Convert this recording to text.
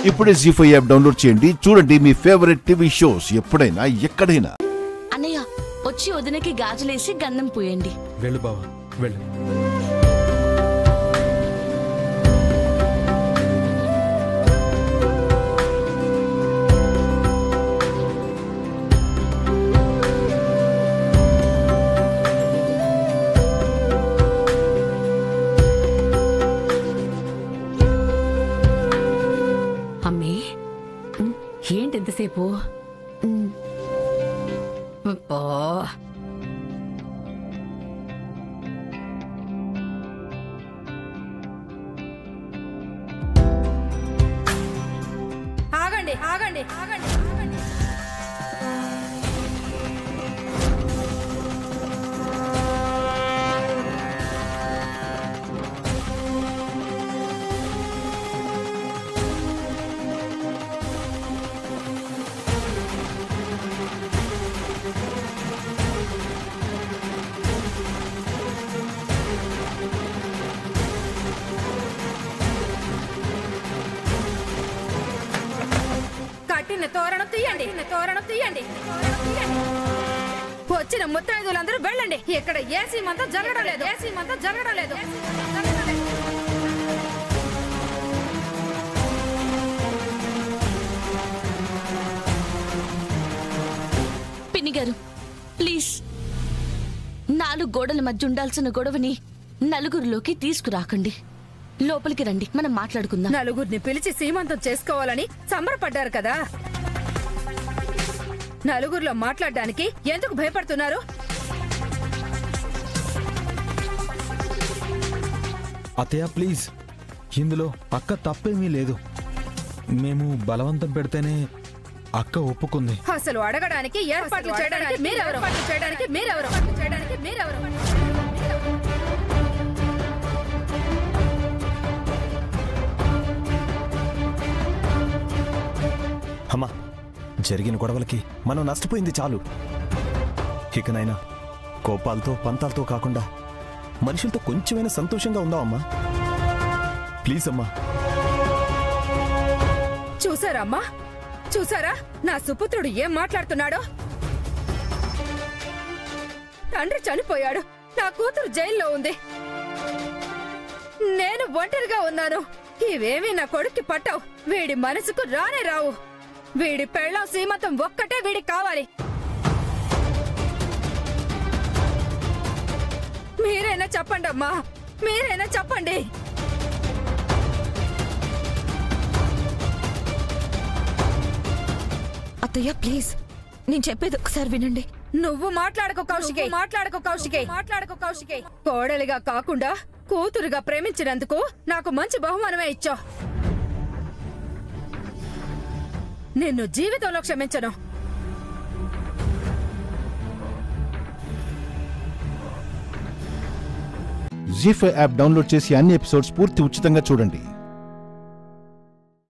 ఇప్పుడే జీ5 app download చేయండి. చూడండి మీ ఫేవరెట్ టీవీ షోస్ ఎప్పుడైనా ఎక్కడైనా. అన్నయ్య వచ్చి వదినకి గాజులేసి గంధం పూయండి. వెళ్ళు బావా వెళ్ళు. అమ్మే ఏంటి ఎంతసేపు? ఆగండి ఆగండి ఆగండి ఆగండి. తోరణం తీయండి, తోరణం తీయండి. వచ్చిన ముత్తైదులందరూ వెళ్ళండి. ఇక్కడ ఏసీ మంతా జరగడం లేదు, ఏసీ మంతా జరగడం లేదు. పిన్ని గారు ప్లీజ్, 4 గోడల మధ్య ఉండాల్సిన గొడవని నలుగురిలోకి తీసుకురాకండి. లోపలికి రండి, మనం మాట్లాడుకుందాం. నలుగురిని పిలిచి సీమంతం చేసుకోవాలని సంబరపడ్డారు కదా. నలుగురిలో మాట్లాడడానికి ఎందుకు భయపడుతున్నారు? అత్తయ్య ప్లీజ్, ఇందులో అక్క తప్పేమీ లేదు. మేము బలవంతం పెడితేనే అక్క ఒప్పుకుంది. అసలు అడగడానికి ఏర్పాట్లు చేయడానికి మీరెవరు? అమ్మా, జరిగిన గొడవలకి మనం నష్టపోయింది చాలు. ఇకనైనా కోపాలతో పంతాలతో కాకుండా మనుషులతో కొంచెమైనా సంతోషంగా ఉందాం అమ్మా. ప్లీజ్ అమ్మా. చూసారమ్మా, చూసారా నా సుపుత్రుడు ఏం మాట్లాడుతున్నాడో? తండ్రి చనిపోయాడు, నా కూతురు జైల్లో ఉంది, నేను ఒంటరిగా ఉన్నాను. ఇవేమీ నా కొడుక్కి పట్టవు. వీడి మనసుకు రానే రావు. వీడి పెళ్ళం సీమంతం ఒక్కటే వీడికి కావాలి. మీరైనా చెప్పండి అమ్మా, మీరైనా చెప్పండి. అత్తయ్య ప్లీజ్, నేను చెప్పేది ఒకసారి వినండి. నువ్వు మాట్లాడకు కౌశికి. కోడలిగా కాకుండా కూతురుగా ప్రేమించినందుకు నాకు మంచి బహుమానమే ఇచ్చావు. నిన్ను జీవితంలో క్షమించను. జీ5 యాప్ డౌన్లోడ్ చేసి అన్ని ఎపిసోడ్స్ పూర్తి ఉచితంగా చూడండి.